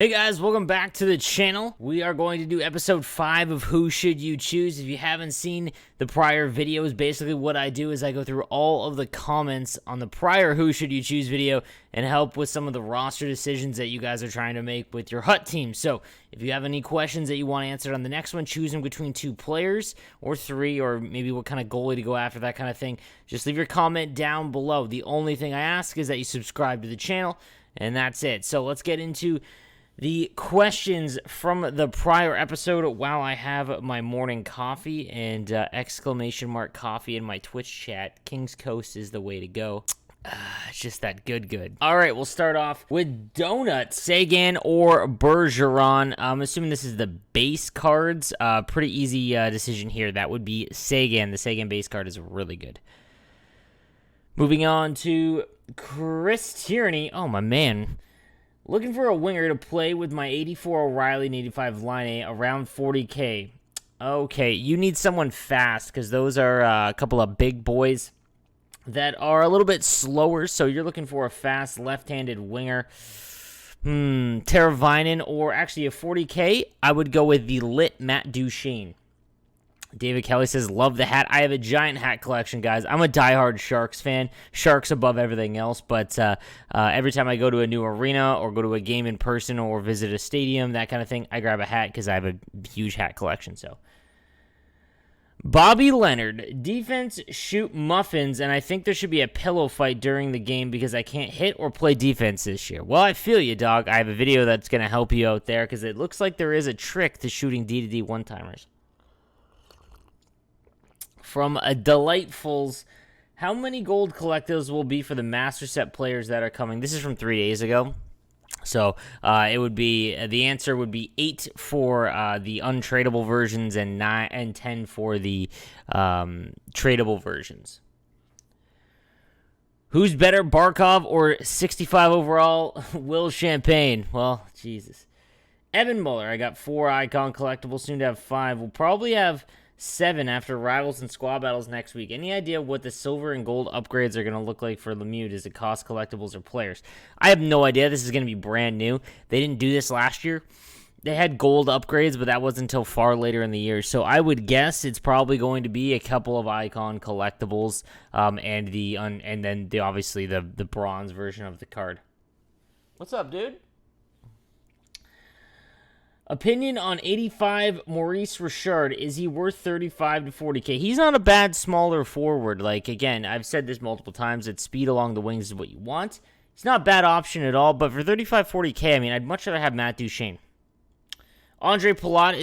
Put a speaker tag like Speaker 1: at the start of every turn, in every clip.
Speaker 1: Hey guys, welcome back to the channel. We are going to do episode 5 of Who Should You Choose. If you haven't seen the prior videos, basically what I do is I go through all of the comments on the prior Who Should You Choose video and help with some of the roster decisions that you guys are trying to make with your HUT team. So if you have any questions that you want answered on the next one, choosing between 2 players or 3, or maybe what kind of goalie to go after, that kind of thing, just leave your comment down below. The only thing I ask is that you subscribe to the channel, and that's it. So let's get into the questions from the prior episode while I have my morning coffee and exclamation mark coffee in my Twitch chat. King's Coast is the way to go. It's just that good. All right, we'll start off with Donut, Sagan, or Bergeron. I'm assuming this is the base cards. Pretty easy decision here. That would be Sagan. The Sagan base card is really good. Moving on to Chris Tierney. Oh, my man. Looking for a winger to play with my 84 O'Reilly and 85 Line around 40K. Okay, you need someone fast because those are a couple of big boys that are a little bit slower. So you're looking for a fast left-handed winger. Teravainen, or actually a 40K, I would go with the lit Matt Duchene. David Kelly says, love the hat. I have a giant hat collection, guys. I'm a diehard Sharks fan. Sharks above everything else, but every time I go to a new arena or go to a game in person or visit a stadium, that kind of thing, I grab a hat because I have a huge hat collection. So, Bobby Leonard, defense, shoot muffins, and I think there should be a pillow fight during the game because I can't hit or play defense this year. Well, I feel you, dog. I have a video that's going to help you out there because it looks like there is a trick to shooting D-to-D one-timers. From a Delightfuls, how many gold collectibles will be for the Master Set players that are coming? This is from 3 days ago. So it would be, the answer would be 8 for the untradeable versions and 9 and 10 for the tradable versions. Who's better, Barkov or 65 overall Will Champagne? Well, Jesus. Evan Muller, I got 4 icon collectibles, soon to have 5. We'll probably have 7 after Rivals and Squad Battles next week. Any idea what the silver and gold upgrades are going to look like for Lemieux? Does it cost collectibles or players? I have no idea. This is going to be brand new. They didn't do this last year. They had gold upgrades, but that wasn't until far later in the year. So I would guess it's probably going to be a couple of icon collectibles, and then obviously the bronze version of the card. What's up, dude? Opinion on 85 Maurice Richard. Is he worth 35 to 40K? He's not a bad smaller forward. Like, again, I've said this multiple times, that speed along the wings is what you want. He's not a bad option at all, but for 35, 40K, I mean, I'd much rather have Matt Duchene. Andre Palat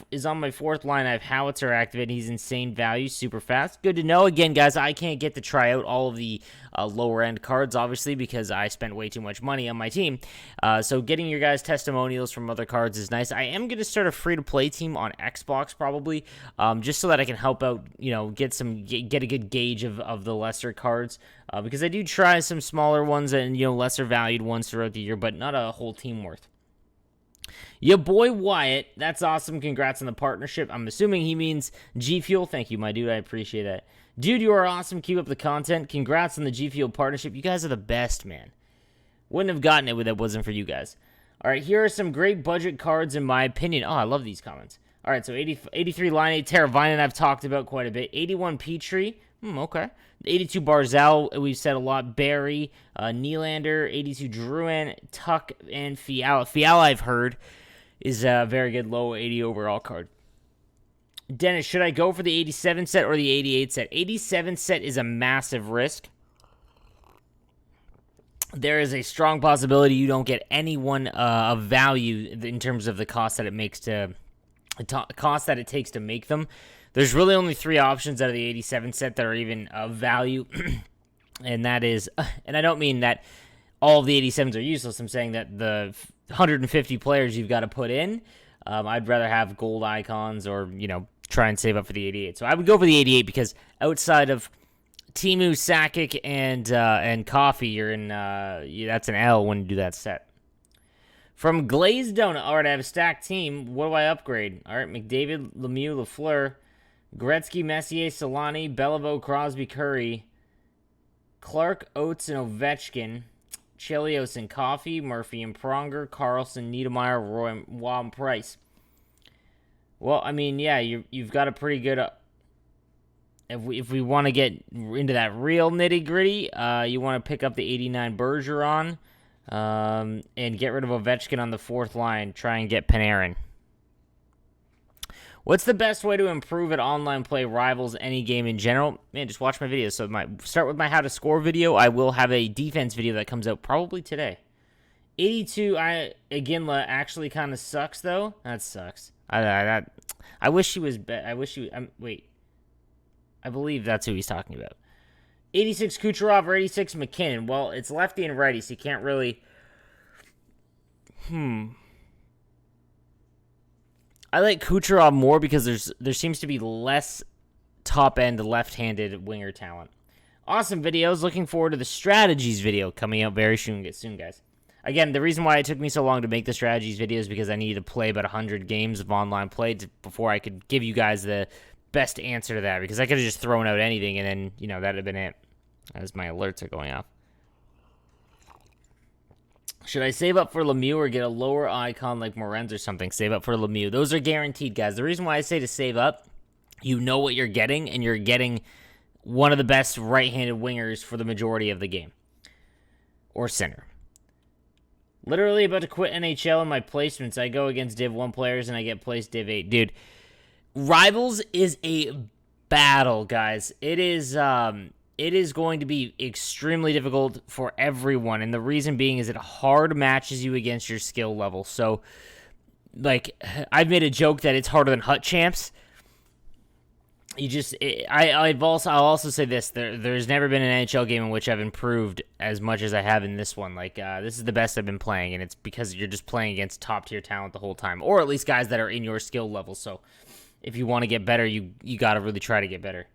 Speaker 1: is on my 4th line. I have Howitzer activated. He's insane value, super fast. Good to know. Again, guys, I can't get to try out all of the lower-end cards, obviously, because I spent way too much money on my team. So getting your guys' testimonials from other cards is nice. I am going to start a free-to-play team on Xbox, probably, just so that I can help out, get a good gauge of the lesser cards, because I do try some smaller ones and, lesser valued ones throughout the year, but not a whole team worth. Your boy Wyatt, that's awesome. Congrats on the partnership. I'm assuming he means G Fuel. Thank you, my dude. I appreciate that. Dude, you are awesome. Keep up the content. Congrats on the G Fuel partnership. You guys are the best, man. Wouldn't have gotten it if it wasn't for you guys. All right, here are some great budget cards in my opinion. Oh, I love these comments. All right, so 83 Line 8 Teravainen I've talked about quite a bit. 81 Petrie. Okay. 82 Barzal, we've said a lot. Barry, Nylander, 82 Drouin, Tuck, and Fiala. Fiala, I've heard, is a very good low 80 overall card. Dennis, should I go for the 87 set or the 88 set? 87 set is a massive risk. There is a strong possibility you don't get anyone of value in terms of the cost that it makes cost that it takes to make them. There's really only 3 options out of the 87 set that are even of value, and that is, and I don't mean that all of the 87s are useless. I'm saying that the 150 players you've got to put in, I'd rather have gold icons or, try and save up for the 88. So I would go for the 88 because outside of Timu, Sakic, and Coffee, you're in, that's an L when you do that set. From Glazed Donut, all right, I have a stacked team. What do I upgrade? All right, McDavid, Lemieux, Lafleur, Gretzky, Messier, Solani, Beliveau, Crosby, Curry, Clark, Oates, and Ovechkin. Chelios and Coffee, Murphy and Pronger, Carlson, Niedermeyer, Roy, Waugh, and Price. Well, I mean, yeah, you've got a pretty good. If we want to get into that real nitty gritty, you want to pick up the 89 Bergeron, and get rid of Ovechkin on the fourth line. Try and get Panarin. What's the best way to improve at online play, Rivals, any game in general? Man, just watch my videos. So start with my how to score video. I will have a defense video that comes out probably today. 82, Iginla actually kind of sucks, though. That sucks. I wish he was... wait. I believe that's who he's talking about. 86 Kucherov or 86 McKinnon. Well, it's lefty and righty, so you can't really... I like Kucherov more because there seems to be less top-end left-handed winger talent. Awesome videos. Looking forward to the strategies video coming out very soon, guys. Again, the reason why it took me so long to make the strategies video is because I needed to play about 100 games of online play before I could give you guys the best answer to that, because I could have just thrown out anything and then, that would have been it, as my alerts are going off. Should I save up for Lemieux or get a lower icon like Morenz or something? Save up for Lemieux. Those are guaranteed, guys. The reason why I say to save up, you know what you're getting, and you're getting one of the best right-handed wingers for the majority of the game. Or center. Literally about to quit NHL in my placements. I go against Div 1 players and I get placed Div 8. Dude, Rivals is a battle, guys. It is going to be extremely difficult for everyone, and the reason being is it hard matches you against your skill level. So, I've made a joke that it's harder than Hut Champs. I'll also say this: there's never been an NHL game in which I've improved as much as I have in this one. This is the best I've been playing, and it's because you're just playing against top tier talent the whole time, or at least guys that are in your skill level. So, if you want to get better, you got to really try to get better.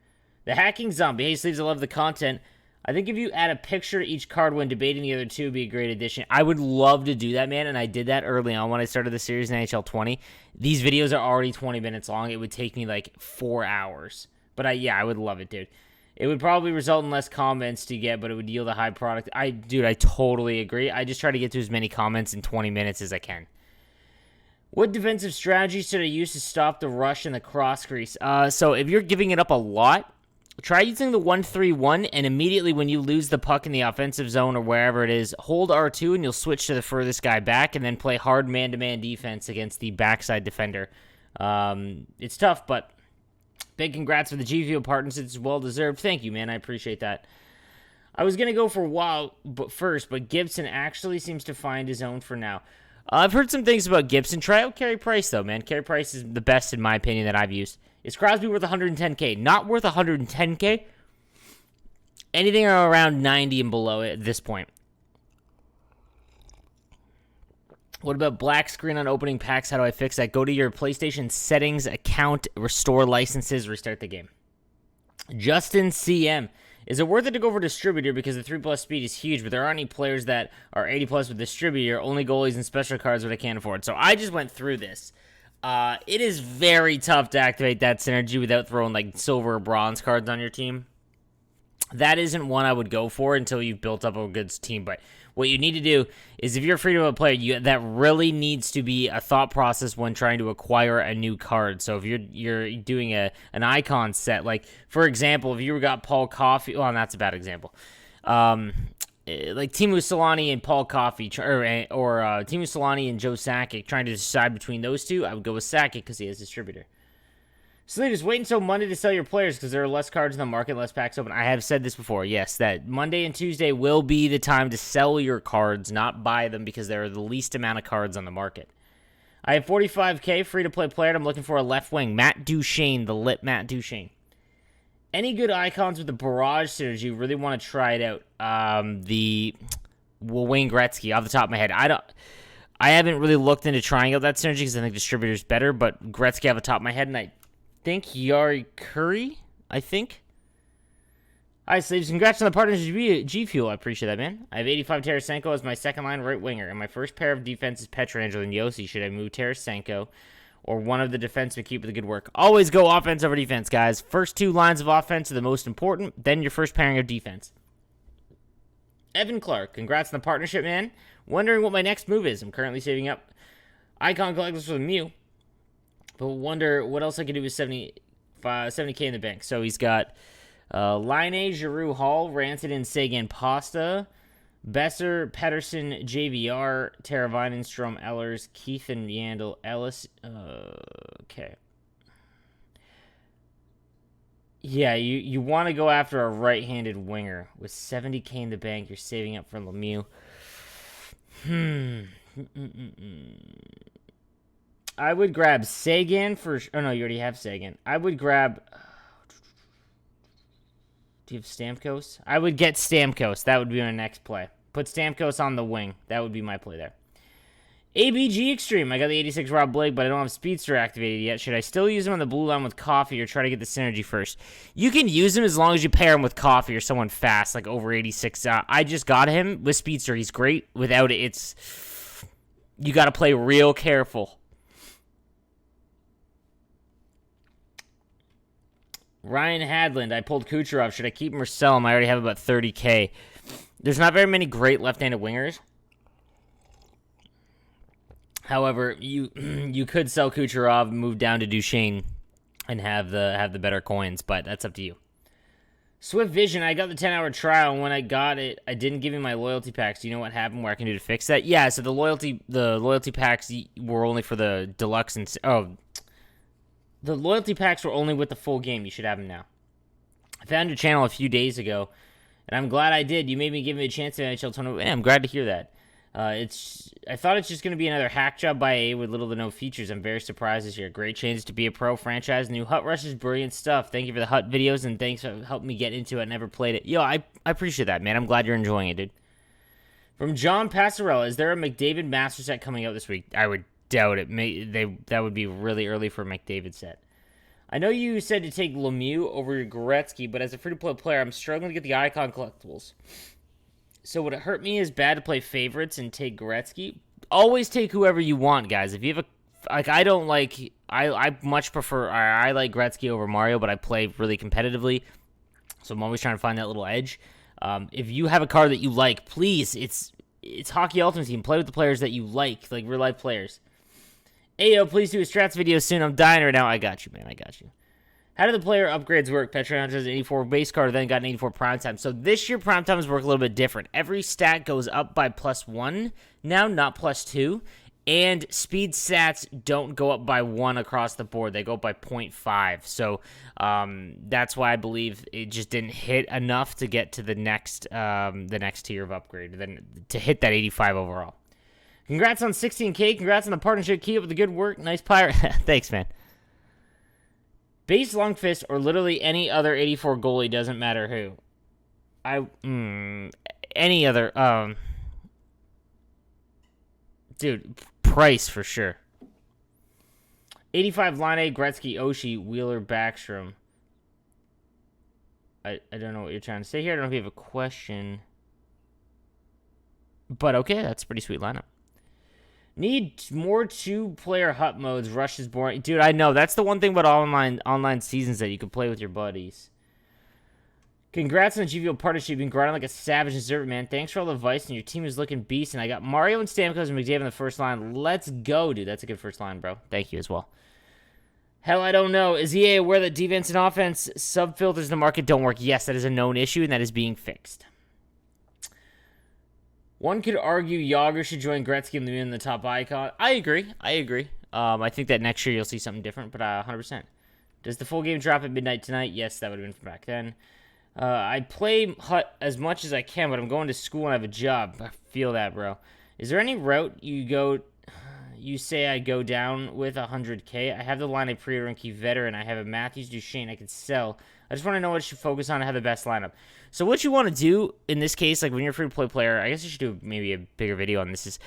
Speaker 1: The Hacking Zombie. Hey, Sleeves, I love the content. I think if you add a picture to each card when debating the other two, would be a great addition. I would love to do that, man, and I did that early on when I started the series in NHL 20. These videos are already 20 minutes long. It would take me 4 hours. But I would love it, dude. It would probably result in less comments to get, but it would yield a high product. I totally agree. I just try to get to as many comments in 20 minutes as I can. What defensive strategy should I use to stop the rush and the cross crease? So if you're giving it up a lot, try using the 1-3-1, and immediately when you lose the puck in the offensive zone or wherever it is, hold R2 and you'll switch to the furthest guy back and then play hard man-to-man defense against the backside defender. It's tough, but big congrats for the G Fuel partners. It's well-deserved. Thank you, man. I appreciate that. I was going to go for Wow first, but Gibson actually seems to find his own for now. I've heard some things about Gibson. Try out Carey Price, though, man. Carey Price is the best, in my opinion, that I've used. Is Crosby worth 110K? Not worth 110K. Anything around 90 and below at this point. What about black screen on opening packs? How do I fix that? Go to your PlayStation settings, account, restore licenses, restart the game. Justin CM. Is it worth it to go for distributor because the 3+ speed is huge, but there aren't any players that are 80+ with distributor, only goalies and special cards that I can't afford. So I just went through this. It is very tough to activate that synergy without throwing silver or bronze cards on your team. That isn't one I would go for until you've built up a good team. But what you need to do is, if you're a free-to-play player, that really needs to be a thought process when trying to acquire a new card. So if you're doing an icon set, for example, if you got Paul Coffey, well, that's a bad example. Timu Solani and Paul Coffey, or Timu Solani and Joe Sakic, trying to decide between those two, I would go with Sakic because he has distributor. Sleeve, wait until Monday to sell your players because there are less cards in the market, less packs open. I have said this before, yes, that Monday and Tuesday will be the time to sell your cards, not buy them, because there are the least amount of cards on the market. I have 45K free-to-play player, and I'm looking for a left wing. Matt Duchene, the lit Matt Duchene. Any good icons with the barrage synergy? Really want to try it out. Wayne Gretzky, off the top of my head. I haven't really looked into trying out that synergy because I think distributor's better, but Gretzky off the top of my head, and I think Yari Curry, All right, Sleeves, congrats on the partners G Fuel. I appreciate that, man. I have 85 Tarasenko as my second line right winger, and my first pair of defense is Pietrangelo and Yossi. Should I move Tarasenko or one of the defensemen keep the good work? Always go offense over defense, guys. First two lines of offense are the most important, then your first pairing of defense. Evan Clark, congrats on the partnership, man. Wondering what my next move is. I'm currently saving up icon collectors for the Mew, but wonder what else I could do with 70K in the bank. So he's got Line, Giroux, Hall, Rantanen, Sagan, Pasta, Besser, Pedersen, JVR, Teravainen, Strom, Ellers, Keith and Yandel, Ellis. Okay. Yeah, you want to go after a right-handed winger. With 70K in the bank, you're saving up for Lemieux. I would grab Sagan for... Oh, no, you already have Sagan. I would grab... Do you have Stamkos? I would get Stamkos. That would be my next play. Put Stamkos on the wing. That would be my play there. ABG Extreme. I got the 86 Rob Blake, but I don't have Speedster activated yet. Should I still use him on the blue line with Coffee or try to get the synergy first? You can use him as long as you pair him with Coffee or someone fast, like over 86. I just got him with Speedster. He's great. Without it, it's... You got to play real careful. Ryan Hadland. I pulled Kucherov. Should I keep him or sell him? I already have about 30K. There's not very many great left-handed wingers. However, you could sell Kucherov, move down to Duchesne, and have the better coins, but that's up to you. Swift Vision, I got the 10-hour trial, and when I got it, I didn't give you my loyalty packs. Do you know what happened, what I can do to fix that? Yeah, so the loyalty packs were only for the deluxe and... Oh, the loyalty packs were only with the full game. You should have them now. I found your channel a few days ago, and I'm glad I did. You made me give me a chance at NHL tournament. Man, I'm glad to hear that. I thought it's just going to be another hack job by A with little to no features. I'm very surprised this year. Great changes to be a pro franchise. New Hut Rush is brilliant stuff. Thank you for the Hut videos, and thanks for helping me get into it. I never played it. Yo, I appreciate that, man. I'm glad you're enjoying it, dude. From John Passarella, is there a McDavid Master set coming out this week? I would doubt it. That would be really early for a McDavid set. I know you said to take Lemieux over Gretzky, but as a free-to-play player, I'm struggling to get the icon collectibles. So would it hurt me as bad to play favorites and take Gretzky? Always take whoever you want, guys. If you have I much prefer, I like Gretzky over Mario, but I play really competitively. So I'm always trying to find that little edge. If you have a card that you like, please, it's Hockey Ultimate Team. Play with the players that you like real life players. Ayo, please do a strats video soon. I'm dying right now. I got you, man. I got you. How do the player upgrades work? Petron has an 84 base card, then got an 84 prime time. So this year, prime times work a little bit different. Every stat goes up by +1 now, not +2. And speed stats don't go up by 1 across the board. They go up by 0.5. So that's why I believe it just didn't hit enough to get to the next tier of upgrade, then to hit that 85 overall. Congrats on 16K. Congrats on the partnership. Keep up the good work. Nice pirate. Thanks, man. Base Longfist or literally any other 84 goalie, doesn't matter who. Any other, dude, Price for sure. 85 Line, Gretzky, Oshie, Wheeler, Backstrom. I don't know what you're trying to say here. I don't know if you have a question. But okay, that's a pretty sweet lineup. Need more two-player hut modes. Rush is boring. Dude, I know. That's the one thing about online seasons that you can play with your buddies. Congrats on the GVO partnership. You've been grinding like a savage and servant, man. Thanks for all the advice, and your team is looking beast. And I got Mario and Stamkos and McDavid in the first line. Let's go, dude. That's a good first line, bro. Thank you as well. Hell, I don't know. Is EA aware that defense and offense sub-filters in the market don't work? Yes, that is a known issue, and that is being fixed. One could argue Yager should join Gretzky in the top icon. I agree. I think that next year you'll see something different, but 100%. Does the full game drop at midnight tonight? Yes, that would have been from back then. I play Hut as much as I can, but I'm going to school and I have a job. I feel that, bro. Is there any route you say I go down with 100K? I have the line of pre-order and key veteran. I have a Matthews Duchesne I could sell. I just want to know what I should focus on and have the best lineup. So what you want to do in this case, like when you're a free-to-play player, I guess you should do maybe a bigger video on this, is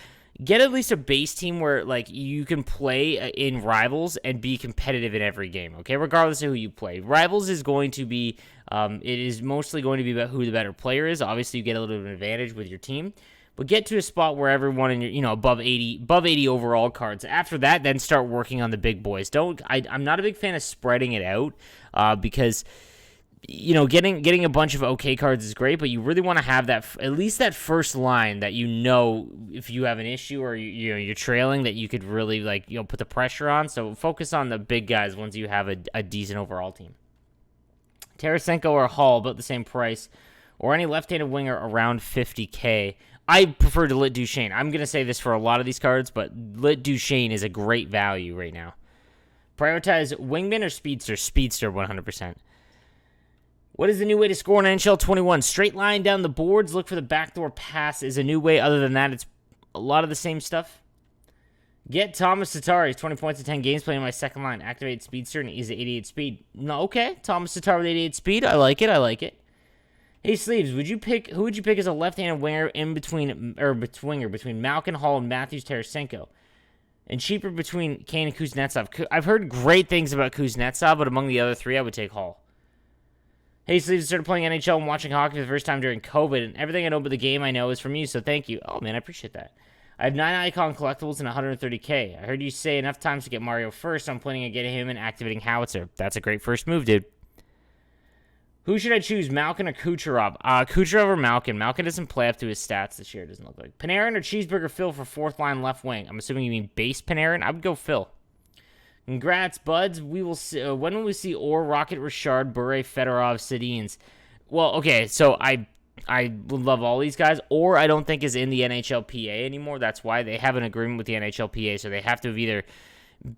Speaker 1: get at least a base team where like you can play in Rivals and be competitive in every game, okay? Regardless of who you play. Rivals is going to be, it is mostly going to be about who the better player is. Obviously, you get a little bit of an advantage with your team. But get to a spot where everyone in your, above 80 overall cards. After that, then start working on the big boys. I'm not a big fan of spreading it out because getting a bunch of okay cards is great, but you really want to have that at least that first line that if you have an issue or you're trailing, that you could really put the pressure on. So focus on the big guys once you have a decent overall team. Tarasenko or Hall about the same price, or any left-handed winger around 50K. I prefer to Lit Duchesne. I'm gonna say this for a lot of these cards, but Lit Duchesne is a great value right now. Prioritize wingman or speedster? Speedster, 100%. What is the new way to score in NHL 21? Straight line down the boards. Look for the backdoor pass is a new way. Other than that, it's a lot of the same stuff. Get Thomas Tatar. He's 20 points in 10 games playing my second line. Activate speedster, and he's at 88 speed. No, okay. Thomas Tatar with 88 speed. I like it. Hey, Sleeves, who would you pick as a left-handed winger between Malkin, Hall, and Matthews Tarasenko? And cheaper between Kane and Kuznetsov. I've heard great things about Kuznetsov, but among the other three, I would take Hall. Hey, Sleeves, started playing NHL and watching hockey for the first time during COVID, and everything I know about the game I know is from you, so thank you. Oh, man, I appreciate that. I have 9 icon collectibles and 130K. I heard you say enough times to get Mario first, so I'm planning on getting him and activating Howitzer. That's a great first move, dude. Who should I choose, Malkin or Kucherov? Kucherov or Malkin? Malkin doesn't play up to his stats this year, doesn't look like. Panarin or Cheeseburger Phil for fourth line left wing? I'm assuming you mean base Panarin. I would go Phil. Congrats, buds. We will see. When will we see Orr, Rocket, Richard, Bure, Fedorov, Sedins? Well, okay, so I would love all these guys. Or I don't think is in the NHLPA anymore. That's why they have an agreement with the NHLPA, so they have to have either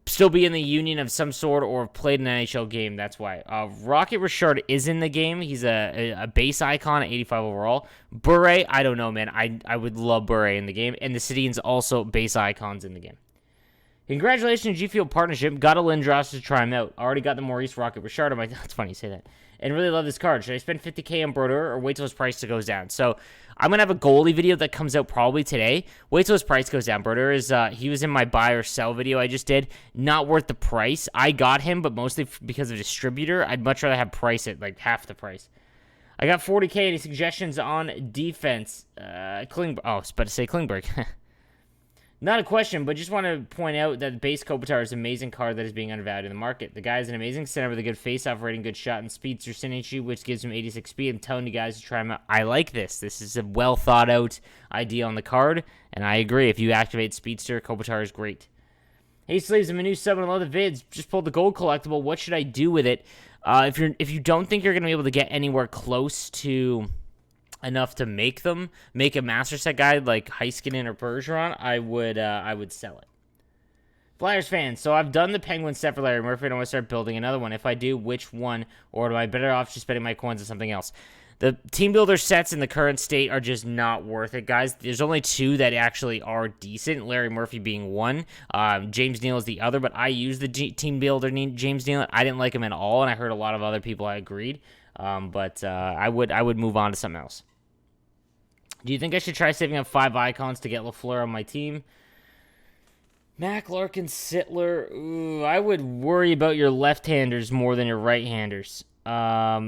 Speaker 1: still be in the union of some sort or played an NHL game. That's why. Rocket Richard is in the game. He's a base icon at 85 overall. Bure, I don't know, man. I would love Bure in the game. And the Sedins also base icons in the game. Congratulations, G Field partnership. Got a Lindros to try him out. Already got the Maurice Rocket Richard on my... That's funny you say that. And really love this card. Should I spend 50K on Brodeur or wait till his price goes down? So I'm going to have a goalie video that comes out probably today. Wait till his price goes down. Brodeur he was in my buy or sell video I just did. Not worth the price. I got him, but mostly because of distributor. I'd much rather have price at like half the price. I got 40K. Any suggestions on defense? Klingberg. Oh, I was about to say Klingberg. Not a question, but just want to point out that base Kopitar is an amazing card that is being undervalued in the market. The guy is an amazing center with a good face-off rating, good shot, and speedster synergy, which gives him 86 speed. I'm telling you guys to try him out. I like this. This is a well-thought-out idea on the card, and I agree. If you activate speedster, Kopitar is great. Hey, Slaves, I'm a new sub and love the vids. Just pulled the gold collectible. What should I do with it? If you don't think you're going to be able to get anywhere close to enough to make a master set guide like Heiskanen or Bergeron, I would sell it. Flyers fans, so I've done the Penguin set for Larry Murphy, and I want to start building another one. If I do, which one, or am I better off just spending my coins on something else? The team builder sets in the current state are just not worth it, guys. There's only 2 that actually are decent, Larry Murphy being one. James Neal is the other, but I use the team builder James Neal. I didn't like him at all, and I heard a lot of other people I agreed. But I would move on to something else. Do you think I should try saving up 5 icons to get Lafleur on my team? Mac, Larkin, Sittler. Ooh, I would worry about your left-handers more than your right-handers. Yeah,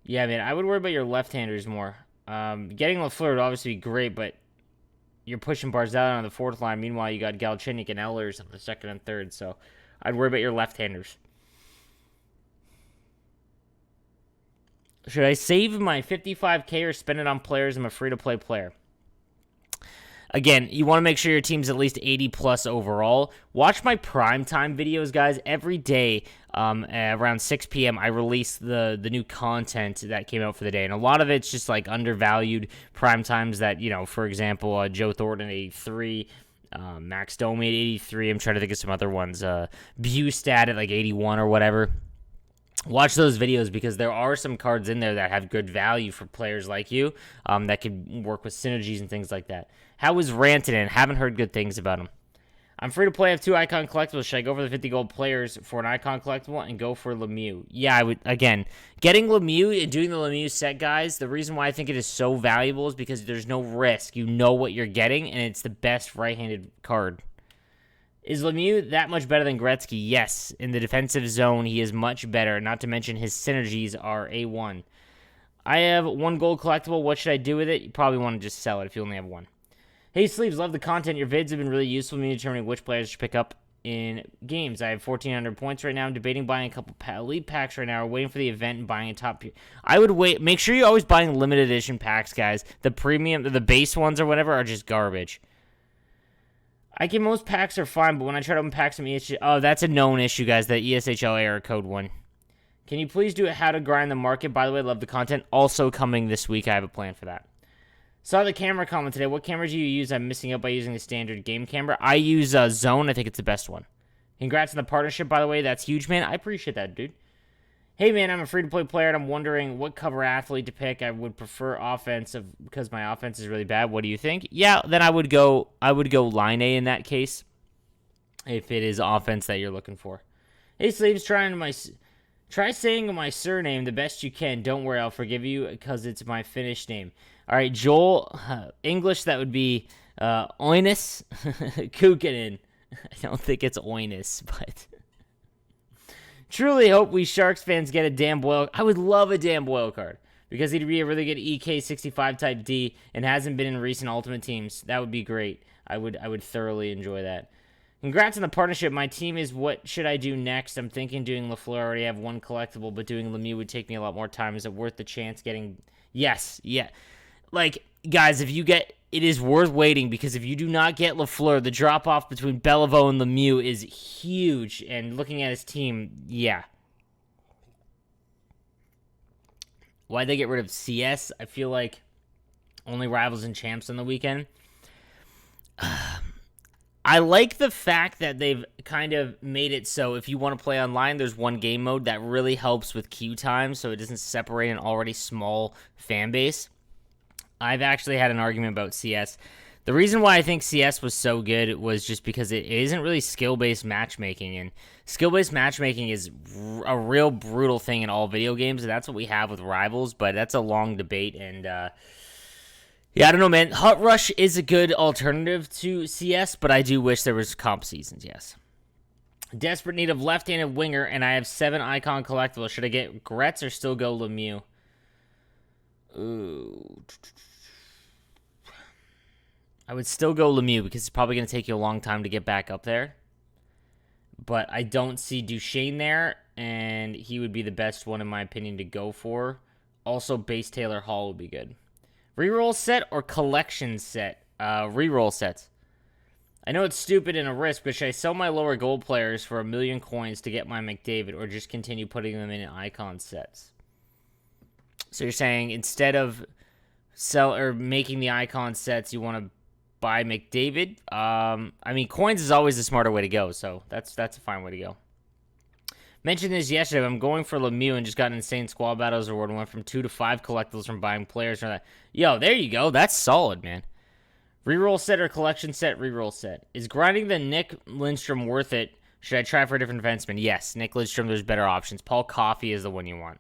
Speaker 1: man, I would worry about your left-handers more. Getting Lafleur would obviously be great, but you're pushing Barzal on the fourth line. Meanwhile, you got Galchenyuk and Ehlers on the second and third, so I'd worry about your left-handers. Should I save my 55K or spend it on players? I'm a free-to-play player. Again, you want to make sure your team's at least 80-plus overall. Watch my primetime videos, guys. Every day around 6 p.m., I release the new content that came out for the day. And a lot of it's just like undervalued primetimes that, for example, Joe Thornton at 83, Max Domi at 83. I'm trying to think of some other ones. Bustad at like 81 or whatever. Watch those videos because there are some cards in there that have good value for players like you that could work with synergies and things like that. How is Rantanen? Haven't heard good things about him. I'm free to play. I have 2 icon collectibles. Should I go for the 50 gold players for an icon collectible and go for Lemieux? Yeah, I would. Again, getting Lemieux and doing the Lemieux set, guys, the reason why I think it is so valuable is because there's no risk. You know what you're getting, and it's the best right-handed card. Is Lemieux that much better than Gretzky? Yes. In the defensive zone, he is much better, not to mention his synergies are A1. I have 1 gold collectible. What should I do with it? You probably want to just sell it if you only have 1. Hey, Sleeves, love the content. Your vids have been really useful to me determining which players to pick up in games. I have 1,400 points right now. I'm debating buying a couple elite packs right now, or waiting for the event and buying a top. I would wait. Make sure you're always buying limited edition packs, guys. The premium, the base ones or whatever are just garbage. I get most packs are fine, but when I try to open packs from ESHL, oh, that's a known issue, guys. The ESHL error code one. Can you please do it? How to grind the market? By the way, love the content. Also coming this week. I have a plan for that. Saw the camera comment today. What camera do you use? I'm missing out by using a standard game camera. I use Zone. I think it's the best one. Congrats on the partnership, by the way. That's huge, man. I appreciate that, dude. Hey, man, I'm a free-to-play player, and I'm wondering what cover athlete to pick. I would prefer offensive because my offense is really bad. What do you think? Yeah, then I would go line A in that case if it is offense that you're looking for. Hey, Sleeves, try saying my surname the best you can. Don't worry, I'll forgive you because it's my Finnish name. All right, Joel, English, that would be Oinis Kukkonen. I don't think it's Oinis, but... Truly hope we Sharks fans get a Dan Boyle. I would love a Dan Boyle card because he'd be a really good EK65 type D and hasn't been in recent Ultimate teams. That would be great. I would thoroughly enjoy that. Congrats on the partnership. My team is what should I do next? I'm thinking doing LaFleur. I already have one collectible, but doing Lemieux would take me a lot more time. Is it worth the chance getting... Yes, yeah. Like, guys, it is worth waiting because if you do not get LaFleur, the drop-off between Beliveau and Lemieux is huge. And looking at his team, yeah. Why'd they get rid of CS? I feel like only Rivals and Champs on the weekend. I like the fact that they've kind of made it so if you want to play online, there's one game mode that really helps with queue time so it doesn't separate an already small fan base. I've actually had an argument about CS. The reason why I think CS was so good was just because it isn't really skill-based matchmaking, and skill-based matchmaking is a real brutal thing in all video games, and that's what we have with Rivals, but that's a long debate, and yeah, I don't know, man. Hut Rush is a good alternative to CS, but I do wish there was comp seasons, yes. Desperate need of left-handed winger, and I have 7 icon collectibles. Should I get Gretz or still go Lemieux? Ooh... I would still go Lemieux because it's probably going to take you a long time to get back up there. But I don't see Duchesne there, and he would be the best one, in my opinion, to go for. Also, base Taylor Hall would be good. Reroll set or collection set? Reroll sets. I know it's stupid and a risk, but should I sell my lower gold players for 1,000,000 coins to get my McDavid, or just continue putting them in icon sets? So you're saying instead of making the icon sets, you want to buy McDavid. I mean, coins is always the smarter way to go, so that's a fine way to go. Mentioned this yesterday. I'm going for Lemieux and just got an insane Squad Battles reward and went from 2 to 5 collectibles from buying players. Yo, there you go. That's solid, man. Reroll set or collection set? Reroll set. Is grinding the Nick Lindstrom worth it? Should I try for a different defenseman? Yes, Nick Lindstrom, there's better options. Paul Coffey is the one you want.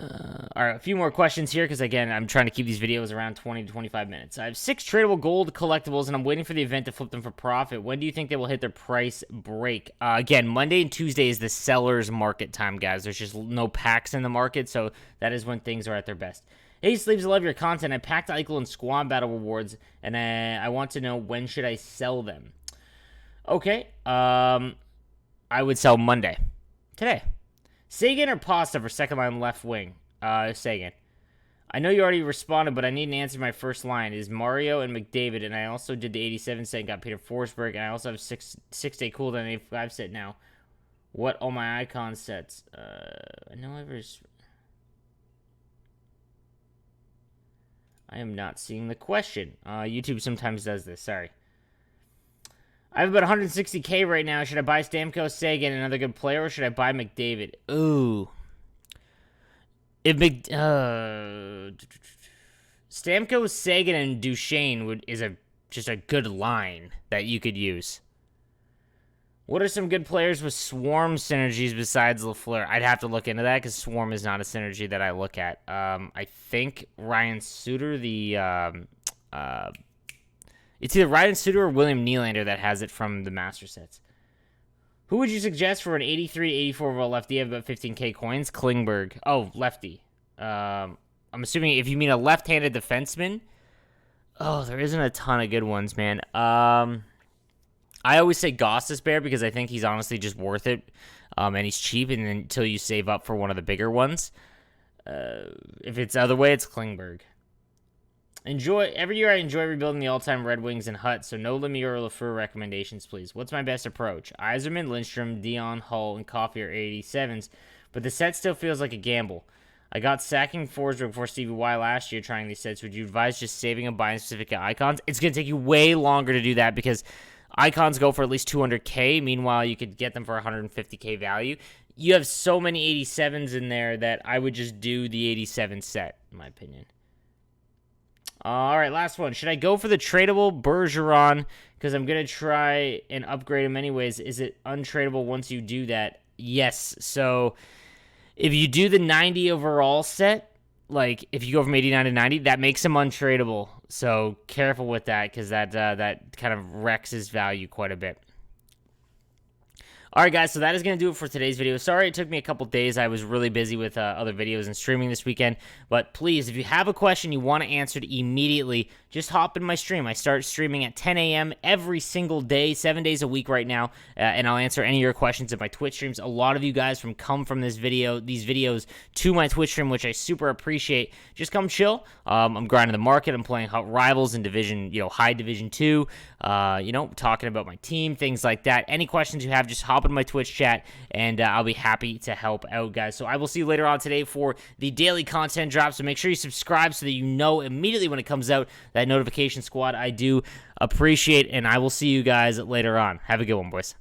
Speaker 1: All right, a few more questions here because, again, I'm trying to keep these videos around 20 to 25 minutes. I have 6 tradable gold collectibles, and I'm waiting for the event to flip them for profit. When do you think they will hit their price break? Again, Monday and Tuesday is the seller's market time, guys. There's just no packs in the market, so that is when things are at their best. Hey, Sleeves, I love your content. I packed Eichel and Squad Battle rewards, and I want to know when should I sell them. Okay, I would sell Monday. Today. Sagan or Pasta for second line left wing? Sagan. I know you already responded, but I need an answer to my first line. Is Mario and McDavid, and I also did the 87 set and got Peter Forsberg, and I also have 6-day cooldown 85 set now. What all my icon sets? I know I am not seeing the question. YouTube sometimes does this. Sorry. I have about 160K right now. Should I buy Stamkos, Sagan, another good player, or should I buy McDavid? Ooh. If Stamkos, Sagan, and Duchesne is just a good line that you could use. What are some good players with Swarm synergies besides LaFleur? I'd have to look into that because Swarm is not a synergy that I look at. I think Ryan Suter, it's either Ryan Suter or William Nylander that has it from the master sets. Who would you suggest for an 83 to 84 overall lefty? I have about 15K coins. Klingberg. Oh, lefty. I'm assuming if you mean a left-handed defenseman, Oh, there isn't a ton of good ones, man. I always say Gostis Bear because I think he's honestly just worth it, and he's cheap. And until you save up for one of the bigger ones, if it's the other way, it's Klingberg. Every year I enjoy rebuilding the all-time Red Wings and Hut, so no Lemieux or Lafleur recommendations, please. What's my best approach? Yzerman, Lindstrom, Dion, Hull, and Coffey are 87s, but the set still feels like a gamble. I got sacking Forsberg before Stevie Y last year trying these sets. Would you advise just saving and buying specific icons? It's going to take you way longer to do that because icons go for at least 200K. Meanwhile, you could get them for 150K value. You have so many 87s in there that I would just do the 87 set, in my opinion. All right, last one. Should I go for the tradable Bergeron because I'm going to try and upgrade him anyways? Is it untradeable once you do that? Yes. So if you do the 90 overall set, like if you go from 89 to 90, that makes him untradeable. So careful with that because that kind of wrecks his value quite a bit. All right, guys, so that is going to do it for today's video. Sorry it took me a couple days. I was really busy with other videos and streaming this weekend. But please, if you have a question you want answered immediately, just hop in my stream. I start streaming at 10 a.m. every single day, 7 days a week right now, and I'll answer any of your questions in my Twitch streams. A lot of you guys come from these videos to my Twitch stream, which I super appreciate. Just come chill. I'm grinding the market. I'm playing Hot Rivals in Division, high Division 2, talking about my team, things like that. Any questions you have, just hop in my Twitch chat, and I'll be happy to help out, guys. So I will see you later on today for the daily content drop. So make sure you subscribe so that you know immediately when it comes out. That notification squad I do appreciate, and I will see you guys later on. Have a good one, boys.